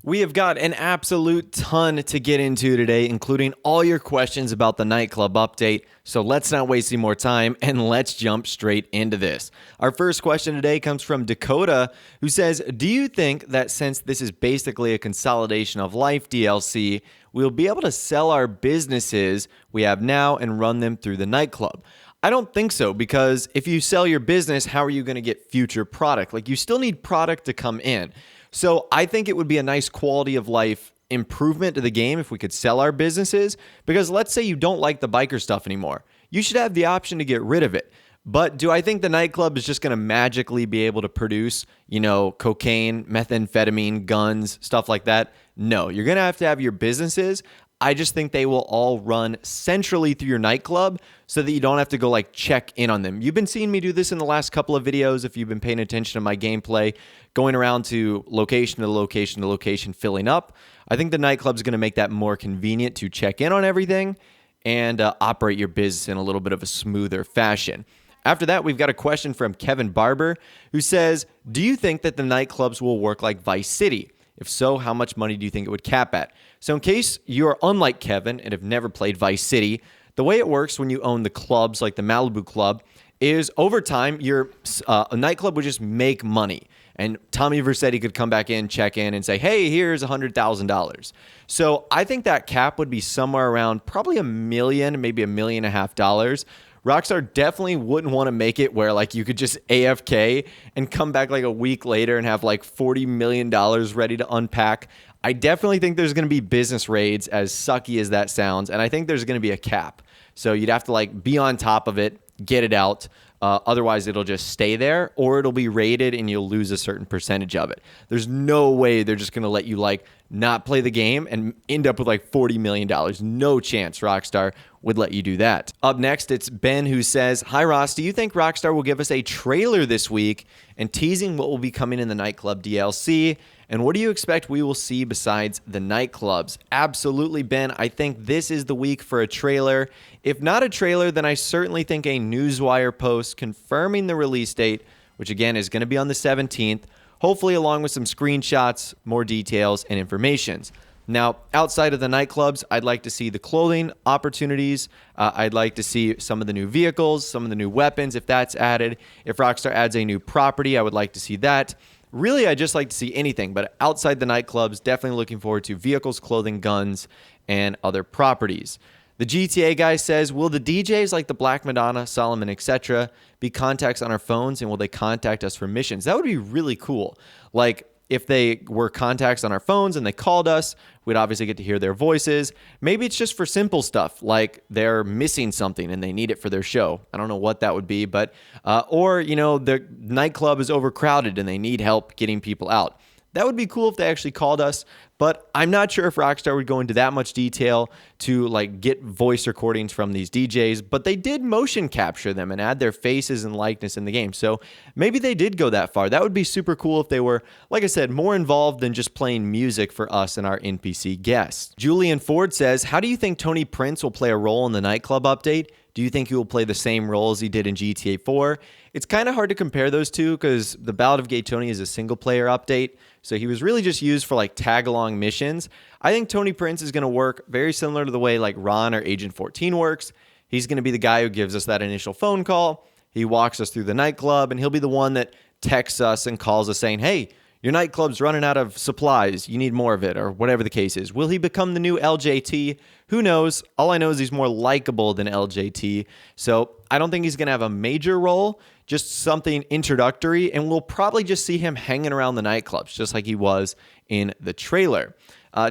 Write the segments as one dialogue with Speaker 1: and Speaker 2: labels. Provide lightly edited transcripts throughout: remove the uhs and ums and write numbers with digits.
Speaker 1: We have got an absolute ton to get into today, including all your questions about the Nightclub update. So let's not waste any more time and let's jump straight into this. Our first question today comes from Dakota, who says, do you think that since this is basically a consolidation of life DLC, we'll be able to sell our businesses we have now and run them through the nightclub? I don't think so, because if you sell your business, how are you going to get future product? Like, you still need product to come in. So I think it would be a nice quality of life improvement to the game if we could sell our businesses, because let's say you don't like the biker stuff anymore. You should have the option to get rid of it. But do I think the nightclub is just going to magically be able to produce, cocaine, methamphetamine, guns, stuff like that? No, you're going to have your businesses. I just think they will all run centrally through your nightclub so that you don't have to go check in on them. You've been seeing me do this in the last couple of videos if you've been paying attention to my gameplay, going around to location to location to location, filling up. I think the nightclub is going to make that more convenient to check in on everything and operate your business in a little bit of a smoother fashion. After that, we've got a question from Kevin Barber, who says, do you think that the nightclubs will work like Vice City? If so, how much money do you think it would cap at? So in case you're unlike Kevin and have never played Vice City, the way it works when you own the clubs, like the Malibu Club, is over time, your a nightclub would just make money. And Tommy Vercetti could come back in, check in, and say, hey, here's $100,000. So I think that cap would be somewhere around probably $1 million, maybe $1.5 million. Rockstar definitely wouldn't want to make it where you could just AFK and come back a week later and have $40 million ready to unpack. I definitely think there's going to be business raids, as sucky as that sounds, and I think there's going to be a cap. So you'd have to be on top of it, get it out. Otherwise, it'll just stay there, or it'll be raided and you'll lose a certain percentage of it. There's no way they're just going to let you not play the game and end up with $40 million. No chance Rockstar would let you do that. Up next, it's Ben, who says, hi Ross, do you think Rockstar will give us a trailer this week and teasing what will be coming in the Nightclub DLC? And what do you expect we will see besides the nightclubs? Absolutely, Ben. I think this is the week for a trailer. If not a trailer, then I certainly think a Newswire post confirming the release date, which again is going to be on the 17th, hopefully along with some screenshots, more details, and informations. Now, outside of the nightclubs, I'd like to see the clothing opportunities. I'd like to see some of the new vehicles, some of the new weapons, if that's added. If Rockstar adds a new property, I would like to see that. Really, I just like to see anything, but outside the nightclubs, definitely looking forward to vehicles, clothing, guns, and other properties. The GTA guy says, will the DJs like the Black Madonna, Solomon, etc. be contacts on our phones, and will they contact us for missions? That would be really cool. If they were contacts on our phones and they called us, we'd obviously get to hear their voices. Maybe it's just for simple stuff, like they're missing something and they need it for their show. I don't know what that would be, but or the nightclub is overcrowded and they need help getting people out. That would be cool if they actually called us, but I'm not sure if Rockstar would go into that much detail to get voice recordings from these DJs, but they did motion capture them and add their faces and likeness in the game. So maybe they did go that far. That would be super cool if they were, like I said, more involved than just playing music for us and our NPC guests. Julian Ford says, how do you think Tony Prince will play a role in the nightclub update? Do you think he will play the same role as he did in GTA 4? It's kind of hard to compare those two because the Ballad of Gay Tony is a single-player update, so he was really just used for tag-along missions. I think Tony Prince is going to work very similar to the way Ron or Agent 14 works. He's going to be the guy who gives us that initial phone call. He walks us through the nightclub, and he'll be the one that texts us and calls us saying, hey, your nightclub's running out of supplies. You need more of it, or whatever the case is. Will he become the new LJT? Who knows? All I know is he's more likable than LJT. So I don't think he's going to have a major role, just something introductory. And we'll probably just see him hanging around the nightclubs, just like he was in the trailer.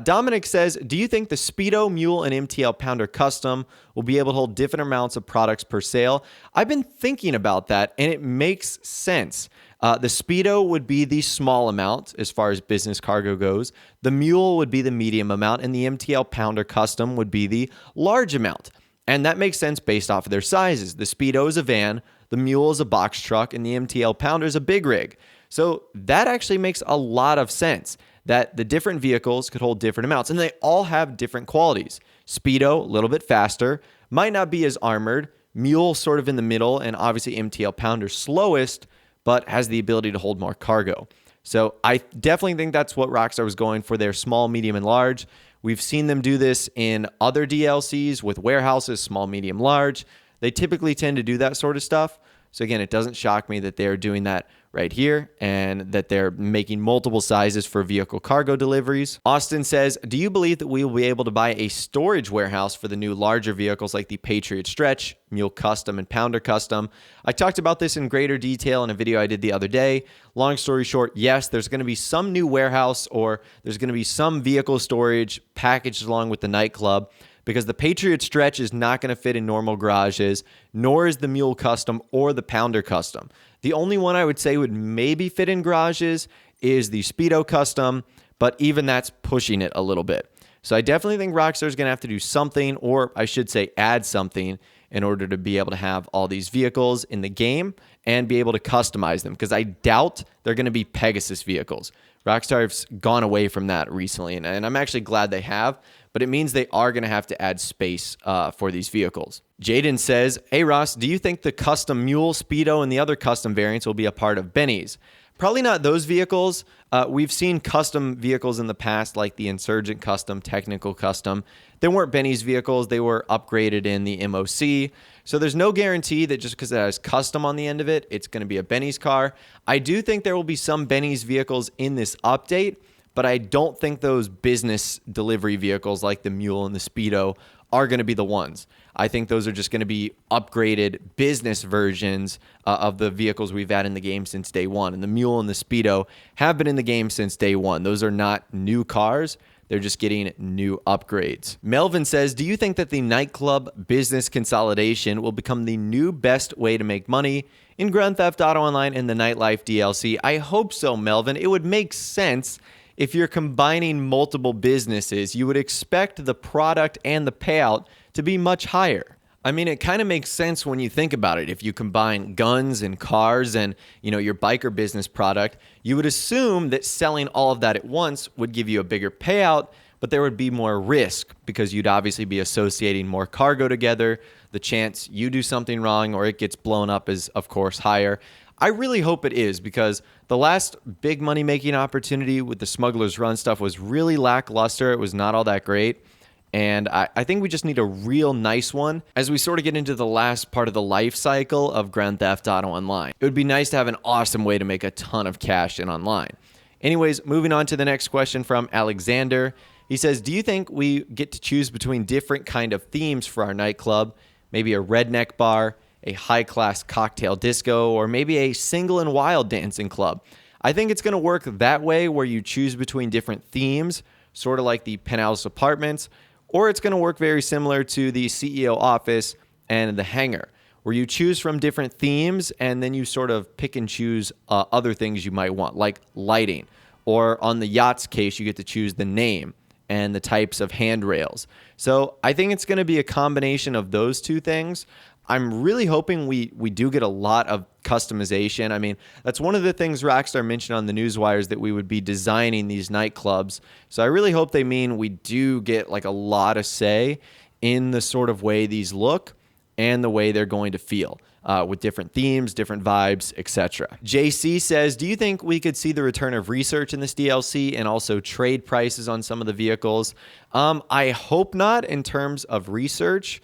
Speaker 1: Dominic says, do you think the Speedo, Mule, and MTL Pounder Custom will be able to hold different amounts of products per sale? I've been thinking about that, and it makes sense. The Speedo would be the small amount as far as business cargo goes. The Mule would be the medium amount, and the MTL Pounder Custom would be the large amount. And that makes sense based off of their sizes. The Speedo is a van, the Mule is a box truck, and the MTL Pounder is a big rig. So that actually makes a lot of sense, that the different vehicles could hold different amounts, and they all have different qualities. Speedo, a little bit faster, might not be as armored. Mule, sort of in the middle, and obviously MTL Pounder slowest, but has the ability to hold more cargo. So I definitely think that's what Rockstar was going for their small, medium, and large. We've seen them do this in other DLCs with warehouses, small, medium, large. They typically tend to do that sort of stuff. So again, it doesn't shock me that they're doing that right here and that they're making multiple sizes for vehicle cargo deliveries. Austin says, do you believe that we will be able to buy a storage warehouse for the new larger vehicles like the Patriot Stretch, Mule Custom, and Pounder Custom? I talked about this in greater detail in a video I did the other day. Long story short, yes, there's going to be some new warehouse or there's going to be some vehicle storage packaged along with the Nightclub, because the Patriot Stretch is not going to fit in normal garages, nor is the Mule Custom or the Pounder Custom. The only one I would say would maybe fit in garages is the Speedo Custom, but even that's pushing it a little bit. So I definitely think Rockstar is going to have to do something, or I should say add something, in order to be able to have all these vehicles in the game and be able to customize them, because I doubt they're going to be Pegasus vehicles. Rockstar has gone away from that recently, and I'm actually glad they have, but it means they are going to have to add space for these vehicles. Jaden says, hey Ross, do you think the custom Mule, Speedo, and the other custom variants will be a part of Benny's? Probably not those vehicles. We've seen custom vehicles in the past, like the Insurgent Custom, Technical Custom. They weren't Benny's vehicles. They were upgraded in the MOC. So there's no guarantee that just because it has custom on the end of it, it's going to be a Benny's car. I do think there will be some Benny's vehicles in this update, but I don't think those business delivery vehicles like the Mule and the Speedo are going to be the ones. I think those are just going to be upgraded business versions of the vehicles we've had in the game since day one. And the Mule and the Speedo have been in the game since day one. Those are not new cars. They're just getting new upgrades. Melvin says, do you think that the Nightclub business consolidation will become the new best way to make money in Grand Theft Auto Online and the Nightlife DLC? I hope so, Melvin. It would make sense. If you're combining multiple businesses, you would expect the product and the payout to be much higher. I mean, it kind of makes sense when you think about it. If you combine guns and cars and, your biker business product, you would assume that selling all of that at once would give you a bigger payout, but there would be more risk because you'd obviously be associating more cargo together. The chance you do something wrong or it gets blown up is, of course, higher. I really hope it is, because the last big money-making opportunity with the Smuggler's Run stuff was really lackluster. It was not all that great. And I think we just need a real nice one as we sort of get into the last part of the life cycle of Grand Theft Auto Online. It would be nice to have an awesome way to make a ton of cash in online. Anyways, moving on to the next question from Alexander. He says, do you think we get to choose between different kind of themes for our nightclub? Maybe a redneck bar, a high-class cocktail disco, or maybe a single and wild dancing club. I think it's going to work that way, where you choose between different themes, sort of like the penthouse apartments, or it's going to work very similar to the CEO office and the hangar, where you choose from different themes and then you sort of pick and choose other things you might want, like lighting. Or on the yacht's case, you get to choose the name and the types of handrails. So I think it's going to be a combination of those two things. I'm really hoping we do get a lot of customization. I mean, that's one of the things Rockstar mentioned on the newswires, that we would be designing these nightclubs. So I really hope they mean we do get like a lot of say in the sort of way these look and the way they're going to feel, with different themes, different vibes, etc. JC says, do you think we could see the return of research in this DLC and also trade prices on some of the vehicles? I hope not in terms of research.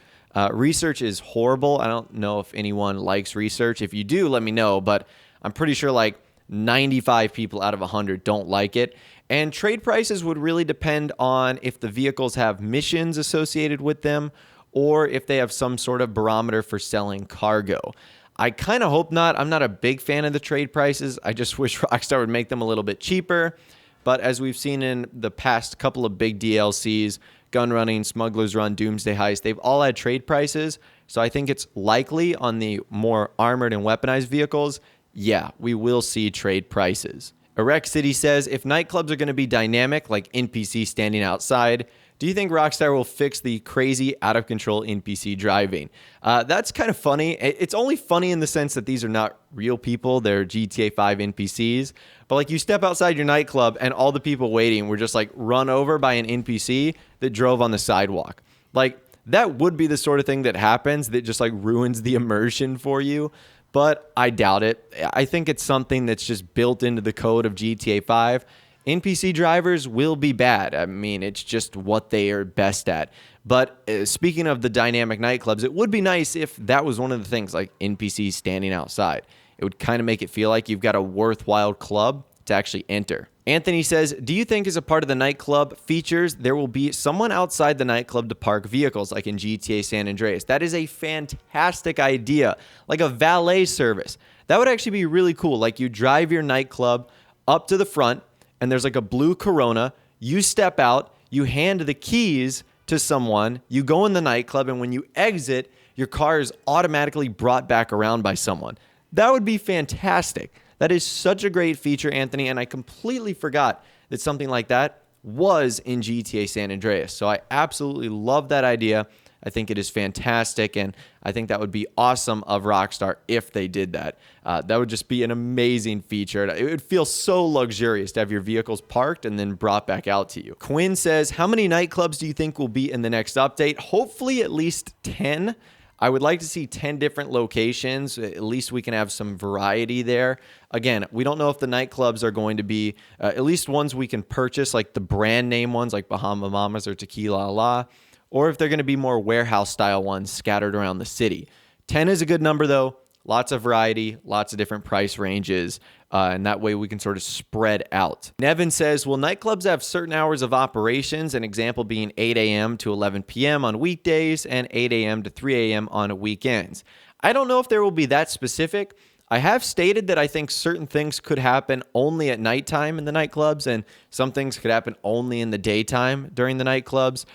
Speaker 1: Research is horrible. I don't know if anyone likes research. If you do, let me know, but I'm pretty sure like 95 people out of 100 don't like it. And trade prices would really depend on if the vehicles have missions associated with them or if they have some sort of barometer for selling cargo. I kind of hope not. I'm not a big fan of the trade prices. I just wish Rockstar would make them a little bit cheaper. But as we've seen in the past couple of big DLCs, Gun Running, Smuggler's Run, Doomsday Heist, they've all had trade prices. So I think it's likely on the more armored and weaponized vehicles, yeah, we will see trade prices. Erect City says, if nightclubs are going to be dynamic, like NPC standing outside, do you think Rockstar will fix the crazy, out-of-control NPC driving? That's kind of funny. It's only funny in the sense that these are not real people. They're GTA 5 NPCs. But like, you step outside your nightclub and all the people waiting were just like run over by an NPC that drove on the sidewalk. Like, that would be the sort of thing that happens that just like ruins the immersion for you. but I doubt it. I think it's something that's just built into the code of GTA 5. NPC drivers will be bad. I mean, it's just what they are best at. But speaking of the dynamic nightclubs, it would be nice if that was one of the things, like NPCs standing outside. It would kind of make it feel like you've got a worthwhile club to actually enter. Anthony says, do you think as a part of the nightclub features, there will be someone outside the nightclub to park vehicles like in GTA San Andreas? That is a fantastic idea, like a valet service. That would actually be really cool. Like you drive your nightclub up to the front and there's like a blue Corona. You step out, you hand the keys to someone, you go in the nightclub, and when you exit, your car is automatically brought back around by someone. That would be fantastic. That is such a great feature, Anthony, and I completely forgot that something like that was in GTA San Andreas. So I absolutely love that idea. I think it is fantastic, and I think that would be awesome of Rockstar if they did that. That would just be an amazing feature. It would feel so luxurious to have your vehicles parked and then brought back out to you. Quinn says, how many nightclubs do you think will be in the next update? Hopefully at least 10. I would like to see 10 different locations. At least we can have some variety there. Again, we don't know if the nightclubs are going to be at least ones we can purchase, like the brand name ones like Bahama Mamas or Tequila La, or if they're going to be more warehouse style ones scattered around the city. 10 is a good number though. Lots of variety, lots of different price ranges, and that way we can sort of spread out. Nevin says, will nightclubs have certain hours of operations, an example being 8 a.m. to 11 p.m. on weekdays and 8 a.m. to 3 a.m. on weekends? I don't know if there will be that specific. I have stated that I think certain things could happen only at nighttime in the nightclubs, and some things could happen only in the daytime during the nightclubs,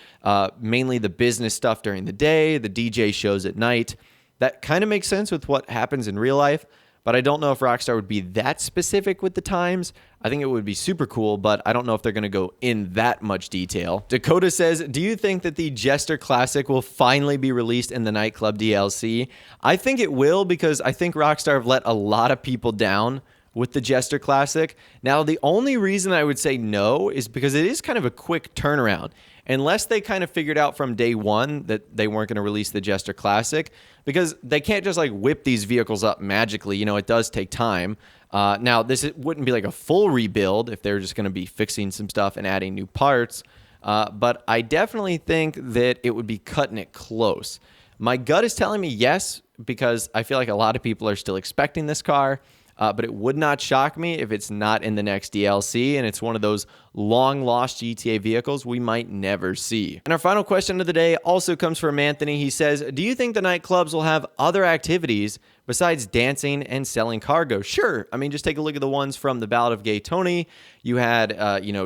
Speaker 1: mainly the business stuff during the day, the DJ shows at night. That kind of makes sense with what happens in real life, but I don't know if Rockstar would be that specific with the times. I think it would be super cool, but I don't know if they're going to go in that much detail. Dakota says, do you think that the Jester Classic will finally be released in the Nightclub DLC? I think it will, because I think Rockstar have let a lot of people down with the Jester Classic. Now, the only reason I would say no is because it is kind of a quick turnaround. Unless they kind of figured out from day one that they weren't going to release the Jester Classic, because they can't just like whip these vehicles up magically. You know, it does take time. Now, it wouldn't be like a full rebuild if they're just going to be fixing some stuff and adding new parts. But I definitely think that it would be cutting it close. My gut is telling me yes, because I feel like a lot of people are still expecting this car. But it would not shock me if it's not in the next DLC, and it's one of those long-lost GTA vehicles we might never see. And our final question of the day also comes from Anthony. He says, do you think the nightclubs will have other activities besides dancing and selling cargo? Sure. I mean, just take a look at the ones from the Ballad of Gay Tony. You had,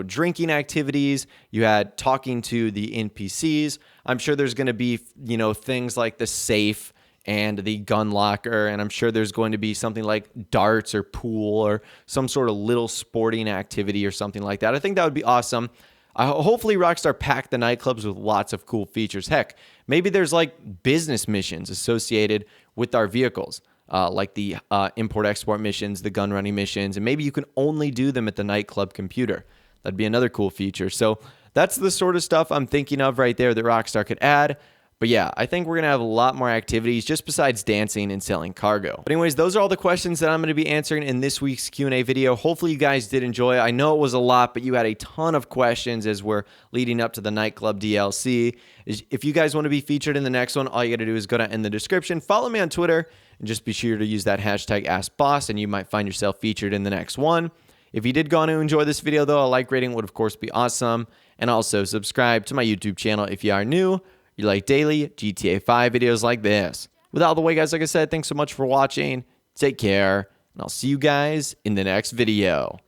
Speaker 1: drinking activities. You had talking to the NPCs. I'm sure there's going to be, things like the safe and the gun locker, and I'm sure there's going to be something like darts or pool or some sort of little sporting activity or something like that. I think that would be awesome. Hopefully Rockstar packed the nightclubs with lots of cool features. Heck, maybe there's like business missions associated with our vehicles, like the import-export missions, the gun running missions, and maybe you can only do them at the nightclub computer. That'd be another cool feature. So that's the sort of stuff I'm thinking of right there that Rockstar could add. But yeah, I think we're going to have a lot more activities just besides dancing and selling cargo. But anyways, those are all the questions that I'm going to be answering in this week's Q&A video. Hopefully you guys did enjoy it. I know it was a lot, but you had a ton of questions as we're leading up to the Nightclub DLC. If you guys want to be featured in the next one, all you got to do is go down in the description, follow me on Twitter, and just be sure to use that hashtag AskBoss, and you might find yourself featured in the next one. If you did go on to enjoy this video, though, a like rating would, of course, be awesome. And also subscribe to my YouTube channel if you are new. You like daily GTA 5 videos like this. With all the way, guys, like I said, thanks so much for watching. Take care, and I'll see you guys in the next video.